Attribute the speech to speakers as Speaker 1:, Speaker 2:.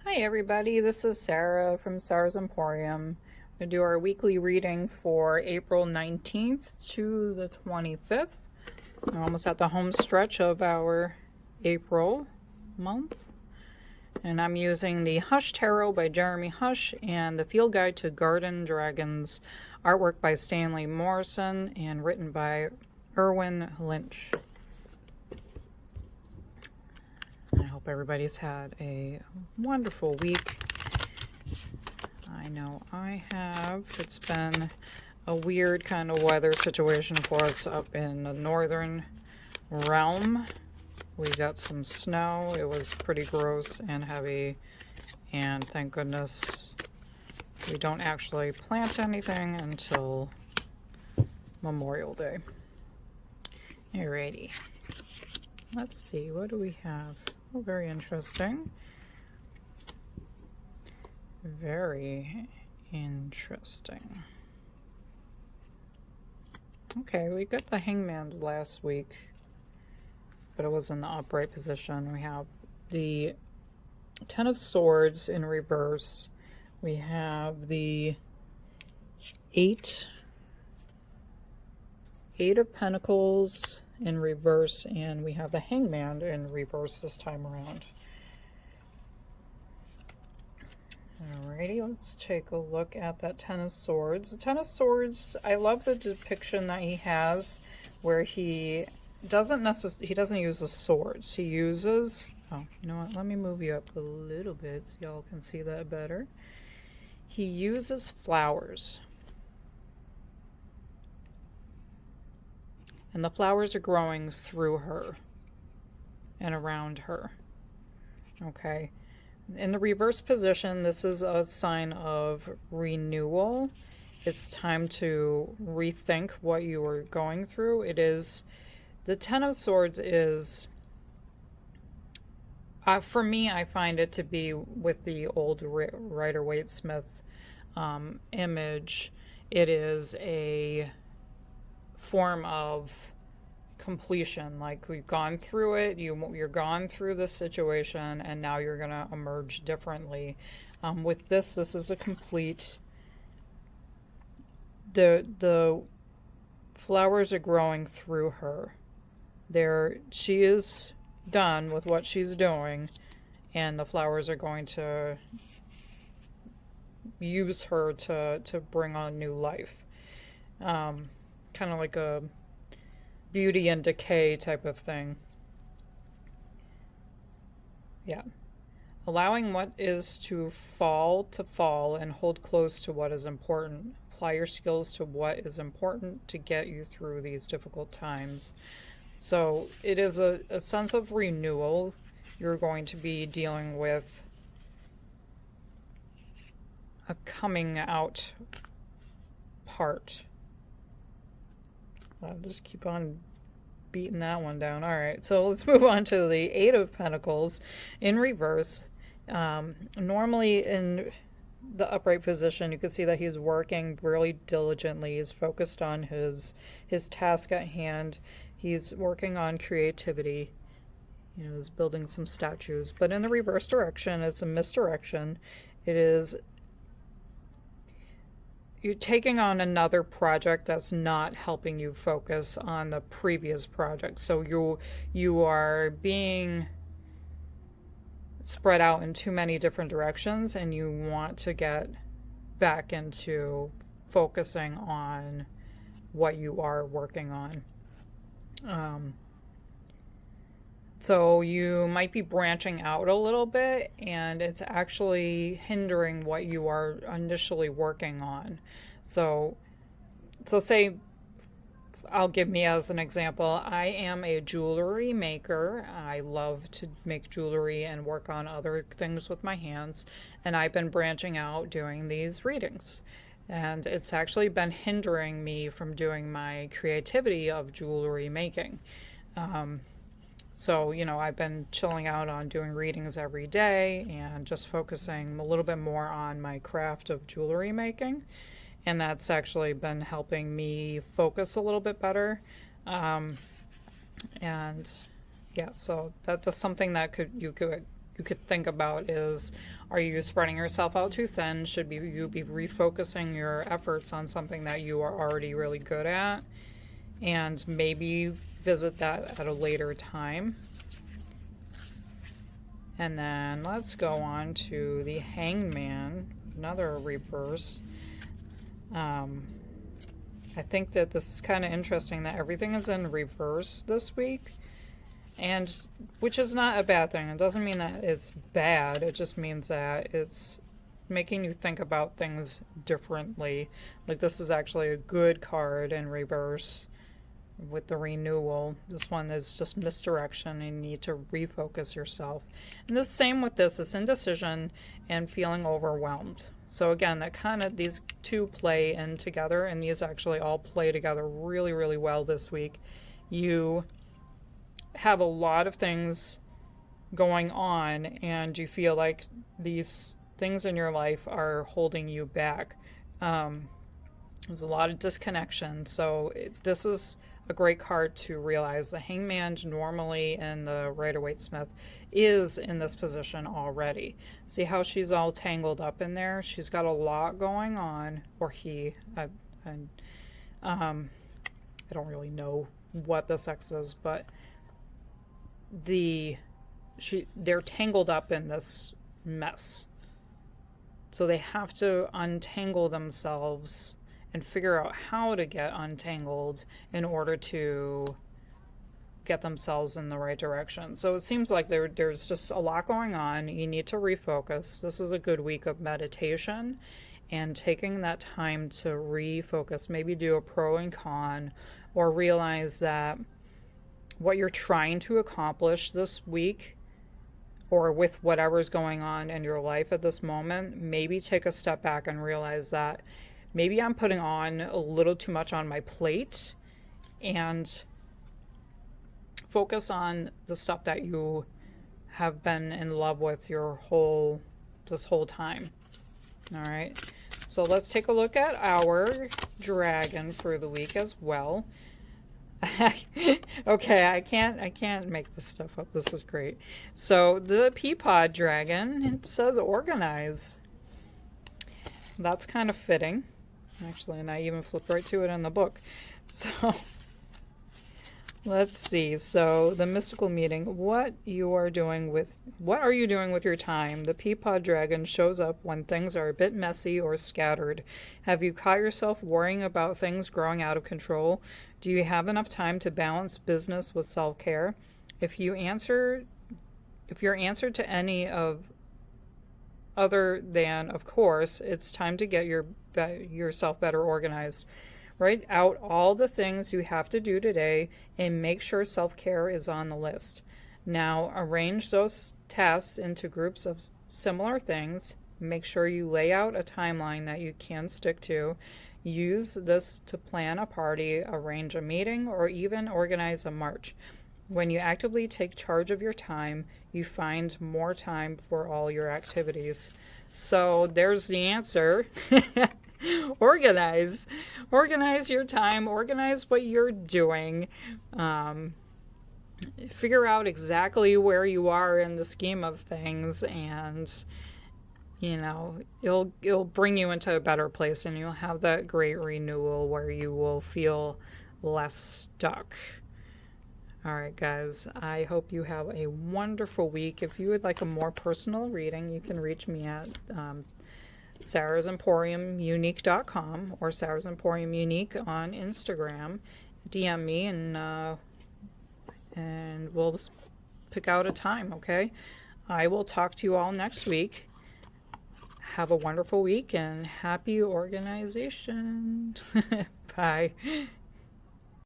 Speaker 1: Hi everybody, this is Sarah from Sarah's Emporium. We're going to do our weekly reading for April 19th to the 25th. We're almost at the home stretch of our April month. And I'm using the Hush Tarot by Jeremy Hush and the Field Guide to Garden Dragons, artwork by Stanley Morrison and written by Irwin Lynch. I hope everybody's had a wonderful week. I know I have. It's been a weird kind of weather situation for us up in the northern realm. We got some snow. It was pretty gross and heavy, and thank goodness we don't actually plant anything until Memorial Day. Alrighty. Let's see, what do we have? Oh, very interesting. Very interesting. Okay, we got the Hangman last week, but it was in the upright position. We have the Ten of Swords in reverse. We have the Eight of Pentacles in reverse, and we have the Hangman in reverse this time around. Alrighty, let's take a look at that Ten of Swords. The Ten of Swords, I love the depiction that he has where he doesn't use the swords. He uses, oh, you know what, let me move you up a little bit so y'all can see that better. He uses flowers. And the flowers are growing through her and around her. Okay. In the reverse position, this is a sign of renewal. It's time to rethink what you were going through. It is, the Ten of Swords is, for me, I find it to be with the old Rider-Waite-Smith image. It is a form of completion, like we've gone through it, you're gone through this situation, and now you're going to emerge differently. With this is a complete, the flowers are growing through her. She is done with what she's doing, and the flowers are going to use her to bring on new life. Kind of like a beauty and decay type of thing. Yeah. Allowing what is to fall and hold close to what is important. Apply your skills to what is important to get you through these difficult times. So it is a sense of renewal. You're going to be dealing with a coming out part. I'll just keep on beating that one down. All right, so let's move on to the Eight of Pentacles in reverse. Normally in the upright position, you can see that he's working really diligently. He's focused on his task at hand. He's working on creativity. You know, he's building some statues. But in the reverse direction, it's a misdirection. It is, you're taking on another project that's not helping you focus on the previous project. So you are being spread out in too many different directions, and you want to get back into focusing on what you are working on. So you might be branching out a little bit, and it's actually hindering what you are initially working on. So say, I'll give me as an example. I am a jewelry maker. I love to make jewelry and work on other things with my hands, and I've been branching out doing these readings. And it's actually been hindering me from doing my creativity of jewelry making. So, you know, I've been chilling out on doing readings every day and just focusing a little bit more on my craft of jewelry making. And that's actually been helping me focus a little bit better. And yeah, so that's something that you could you could think about is, are you spreading yourself out too thin? Should you be refocusing your efforts on something that you are already really good at? And maybe visit that at a later time. And then let's go on to the Hangman, another reverse. I think that this is kind of interesting that everything is in reverse this week, and which is not a bad thing. It doesn't mean that it's bad. It just means that it's making you think about things differently. Like, this is actually a good card in reverse with the renewal. This one is just misdirection, and you need to refocus yourself. And the same with this, is indecision and feeling overwhelmed. So again, that kind of, these two play in together, and these actually all play together really, really well this week. You have a lot of things going on, and you feel like these things in your life are holding you back. There's a lot of disconnection. So this is a great card to realize. The Hangman normally in the Rider-Waite-Smith is in this position already. See how she's all tangled up in there? She's got a lot going on, or he. I don't really know what the sex is, but they're tangled up in this mess. So they have to untangle themselves and figure out how to get untangled in order to get themselves in the right direction. So it seems like there's just a lot going on. You need to refocus. This is a good week of meditation and taking that time to refocus. Maybe do a pro and con, or realize that what you're trying to accomplish this week, or with whatever's going on in your life at this moment, maybe take a step back and realize that maybe I'm putting on a little too much on my plate, and focus on the stuff that you have been in love with this whole time. All right. So let's take a look at our dragon for the week as well. Okay, I can't make this stuff up. This is great. So the Peapod dragon, it says organize. That's kind of fitting. Actually, and I even flipped right to it in the book. So let's see. So the mystical meeting. What are you doing with your time? The Peapod dragon shows up when things are a bit messy or scattered. Have you caught yourself worrying about things growing out of control? Do you have enough time to balance business with self-care? If your answer to any of other than, of course, it's time to get yourself better organized. Write out all the things you have to do today and make sure self-care is on the list. Now, arrange those tasks into groups of similar things. Make sure you lay out a timeline that you can stick to. Use this to plan a party, arrange a meeting, or even organize a march. When you actively take charge of your time, you find more time for all your activities. So there's the answer. Organize your time, organize what you're doing, figure out exactly where you are in the scheme of things, and it'll bring you into a better place, and you'll have that great renewal where you will feel less stuck. All right, guys, I hope you have a wonderful week. If you would like a more personal reading, you can reach me at sarahsemporiumunique.com or Sarah's Emporium Unique on Instagram. DM me, and we'll pick out a time, okay? I will talk to you all next week. Have a wonderful week and happy organization. Bye.